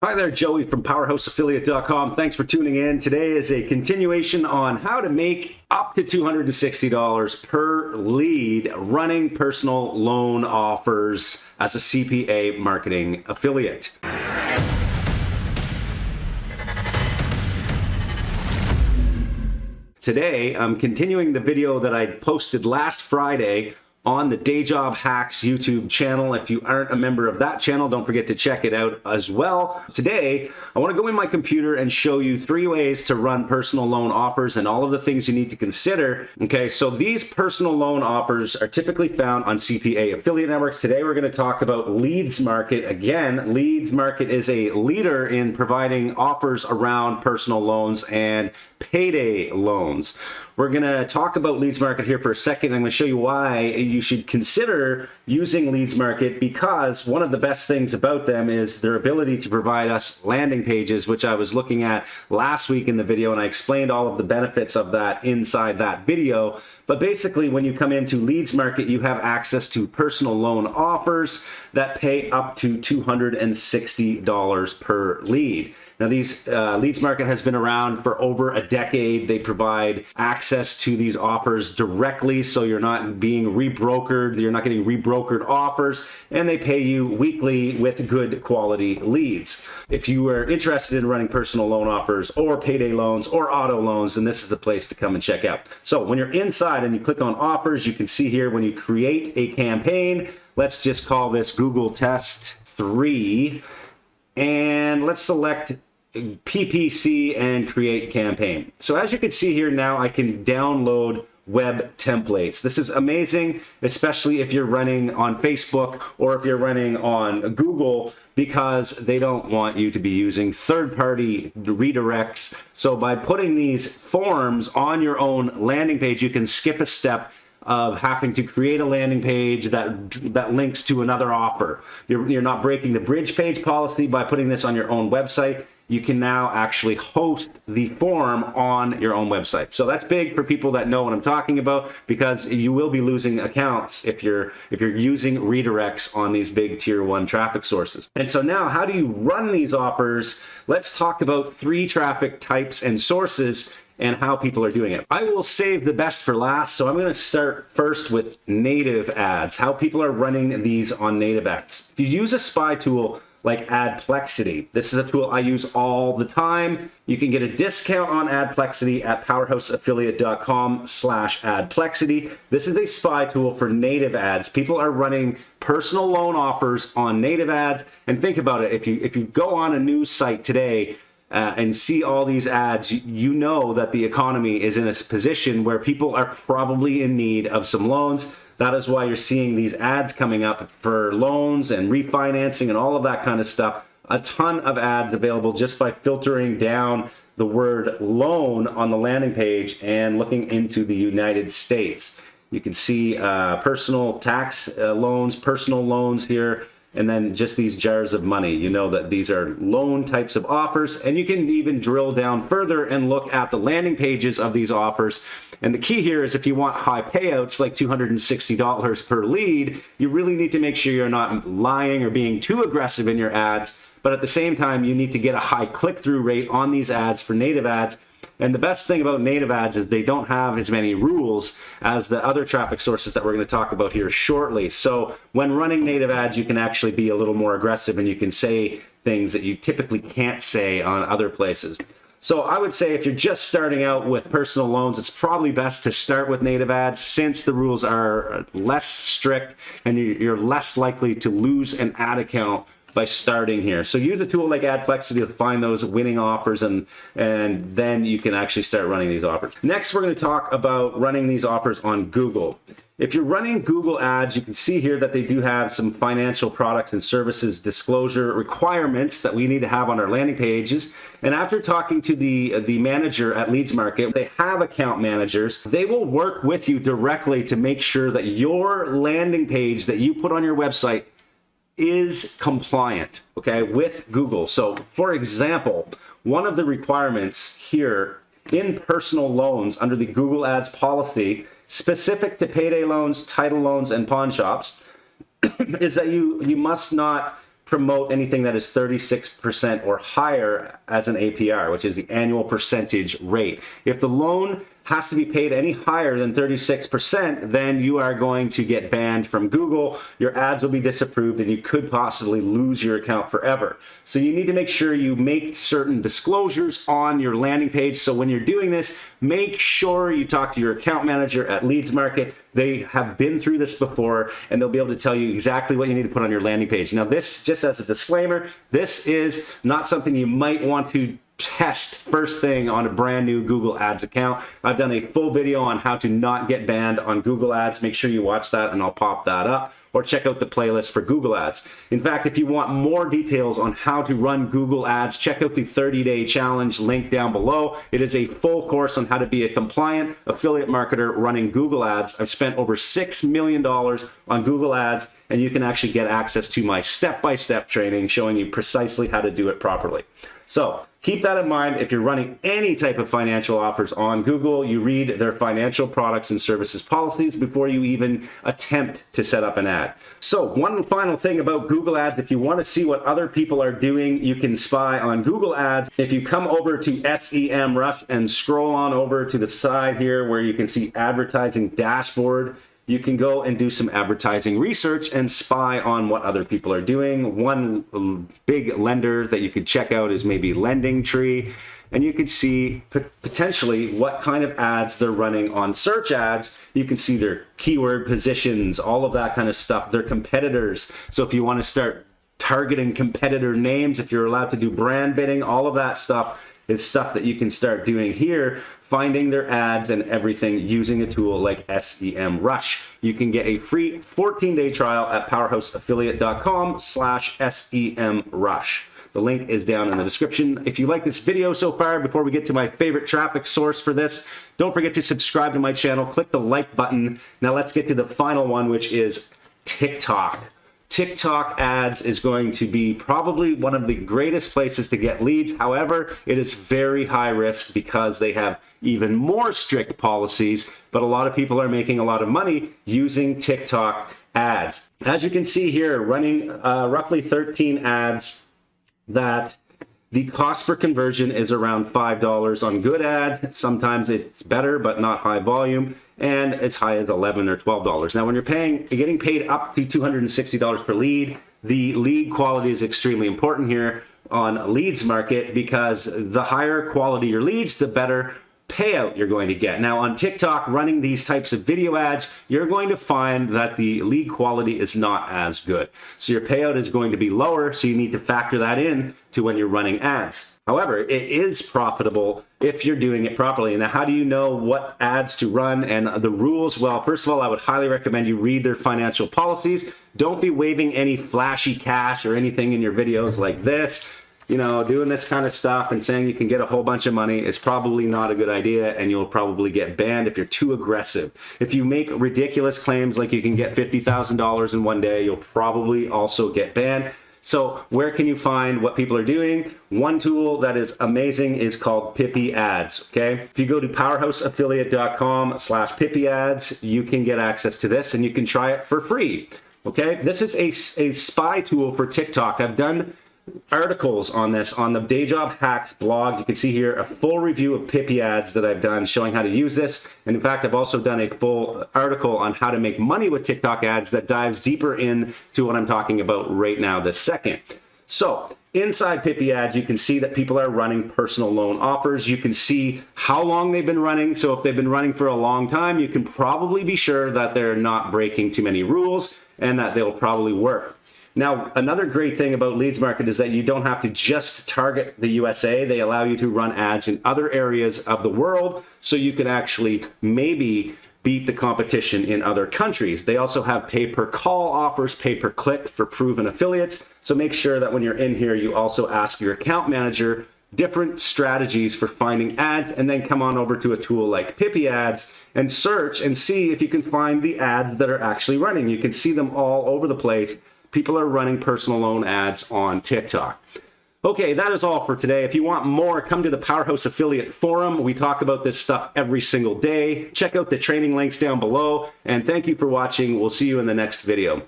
Hi there, Joey from PowerhouseAffiliate.com. Thanks for tuning in. Today is a continuation on how to make up to $260 per lead running personal loan offers as a CPA marketing affiliate. Today, I'm continuing the video that I posted last Friday on the Day Job Hacks YouTube channel. If you aren't a member of that channel, don't forget to check it out as well. Today, I want to go in my computer and show you 3 ways to run personal loan offers and all of the things you need to consider. Okay, so these personal loan offers are typically found on CPA affiliate networks. Today, we're going to talk about Leadsmarket. Again, Leadsmarket is a leader in providing offers around personal loans and payday loans. We're going to talk about Leadsmarket here for a second. I'm going to show you why you should consider using Leadsmarket, because one of the best things about them is their ability to provide us landing pages, which I was looking at last week in the video, and I explained all of the benefits of that inside that video. But basically, when you come into Leadsmarket, you have access to personal loan offers that pay up to $260 per lead. Now, Leadsmarket has been around for over a decade. They provide access to these offers directly, so you're not being rebrokered. You're not getting rebrokered offers, and they pay you weekly with good quality leads. If you are interested in running personal loan offers or payday loans or auto loans, then this is the place to come and check out. So when you're inside and you click on offers, you can see here when you create a campaign, let's just call this Google Test 3. And let's select PPC and create campaign. So as you can see here now, I can download web templates. This is amazing, especially if you're running on Facebook or if you're running on Google, because they don't want you to be using third-party redirects. So by putting these forms on your own landing page, you can skip a step of having to create a landing page that links to another offer. You're not breaking the bridge page policy by putting this on your own website. You can now actually host the form on your own website. So that's big for people that know what I'm talking about, because you will be losing accounts if you're using redirects on these big tier 1 traffic sources. And so now, how do you run these offers? Let's talk about 3 traffic types and sources and how people are doing it. I will save the best for last, so I'm going to start first with native ads, how people are running these on native ads. If you use a spy tool like Adplexity, this is a tool I use all the time. You can get a discount on Adplexity at powerhouseaffiliate.com/Adplexity. This is a spy tool for native ads. People are running personal loan offers on native ads. And think about it, if you go on a news site today, and see all these ads, you know that the economy is in a position where people are probably in need of some loans. That is why you're seeing these ads coming up for loans and refinancing and all of that kind of stuff. A ton of ads available just by filtering down the word loan on the landing page and looking into the United States. You can see personal tax loans, personal loans here, and then just these jars of money. You know that these are loan types of offers, and you can even drill down further and look at the landing pages of these offers. And the key here is, if you want high payouts like $260 per lead, you really need to make sure you're not lying or being too aggressive in your ads, but at the same time, you need to get a high click-through rate on these ads for native ads. And the best thing about native ads is they don't have as many rules as the other traffic sources that we're going to talk about here shortly. So when running native ads, you can actually be a little more aggressive, and you can say things that you typically can't say on other places. So I would say if you're just starting out with personal loans, it's probably best to start with native ads, since the rules are less strict and you're less likely to lose an ad account by starting here. So use a tool like Adplexity to find those winning offers, and then you can actually start running these offers. Next, we're going to talk about running these offers on Google. If you're running Google ads, you can see here that they do have some financial products and services disclosure requirements that we need to have on our landing pages. And after talking to the manager at Leadsmarket, they have account managers. They will work with you directly to make sure that your landing page that you put on your website is compliant, okay, with Google. So for example, one of the requirements here in personal loans under the Google Ads policy, specific to payday loans, title loans, and pawn shops, is that you must not promote anything that is 36% or higher as an APR, which is the annual percentage rate. If the loan has to be paid any higher than 36%, then you are going to get banned from Google. Your ads will be disapproved and you could possibly lose your account forever. So you need to make sure you make certain disclosures on your landing page. So when you're doing this, make sure you talk to your account manager at Leadsmarket. They have been through this before and they'll be able to tell you exactly what you need to put on your landing page. Now this, just as a disclaimer, this is not something you might want to test first thing on a brand new Google Ads account. I've done a full video on how to not get banned on Google Ads. Make sure you watch that and I'll pop that up, or check out the playlist for Google Ads. In fact, if you want more details on how to run Google Ads, check out the 30-day challenge link down below. It is a full course on how to be a compliant affiliate marketer running Google Ads. I've spent over $6 million on Google Ads, and you can actually get access to my step-by-step training showing you precisely how to do it properly. So keep that in mind. If you're running any type of financial offers on Google, you read their financial products and services policies before you even attempt to set up an ad. So one final thing about Google Ads, if you want to see what other people are doing, you can spy on Google Ads. If you come over to SEMrush and scroll on over to the side here where you can see advertising dashboard, you can go and do some advertising research and spy on what other people are doing. One big lender that you could check out is maybe Lending Tree, and you could see potentially what kind of ads they're running on search ads. You can see their keyword positions, all of that kind of stuff, their competitors. So if you want to start targeting competitor names, if you're allowed to do brand bidding, all of that stuff is stuff that you can start doing here, finding their ads and everything using a tool like SEMrush. You can get a free 14-day trial at powerhouseaffiliate.com/SEMrush. The link is down in the description. If you like this video so far, before we get to my favorite traffic source for this, don't forget to subscribe to my channel, click the like button. Now let's get to the final one, which is TikTok. TikTok ads is going to be probably one of the greatest places to get leads. However, it is very high risk because they have even more strict policies, but a lot of people are making a lot of money using TikTok ads. As you can see here, running roughly 13 ads, that the cost per conversion is around $5 on good ads. Sometimes it's better, but not high volume, and it's high as $11 or $12. Now, when you're getting paid up to $260 per lead, the lead quality is extremely important here on Leadsmarket, because the higher quality your leads, the better payout you're going to get. Now on TikTok, running these types of video ads, you're going to find that the lead quality is not as good. So your payout is going to be lower, so you need to factor that in to when you're running ads. However, it is profitable if you're doing it properly. Now, how do you know what ads to run and the rules? Well, first of all, I would highly recommend you read their financial policies. Don't be waving any flashy cash or anything in your videos like this. You know, doing this kind of stuff and saying you can get a whole bunch of money is probably not a good idea, and you'll probably get banned if you're too aggressive. If you make ridiculous claims like you can get $50,000 in one day, you'll probably also get banned. So where can you find what people are doing? One tool that is amazing is called Pippi Ads, okay? If you go to powerhouseaffiliate.com/Pippi Ads, you can get access to this and you can try it for free, okay? This is a spy tool for TikTok. I've done articles on this on the Day Job Hacks blog. You can see here a full review of Pippi Ads that I've done showing how to use this. And in fact, I've also done a full article on how to make money with TikTok ads that dives deeper into what I'm talking about right now this second. So inside Pippi Ads, you can see that people are running personal loan offers. You can see how long they've been running. So if they've been running for a long time, you can probably be sure that they're not breaking too many rules and that they'll probably work. Now, another great thing about Leadsmarket is that you don't have to just target the USA. They allow you to run ads in other areas of the world, so you can actually maybe beat the competition in other countries. They also have pay-per-call offers, pay-per-click for proven affiliates. So make sure that when you're in here, you also ask your account manager different strategies for finding ads, and then come on over to a tool like Pippi Ads and search and see if you can find the ads that are actually running. You can see them all over the place. People are running personal loan ads on TikTok. Okay, that is all for today. If you want more, come to the Powerhouse Affiliate Forum. We talk about this stuff every single day. Check out the training links down below. And thank you for watching. We'll see you in the next video.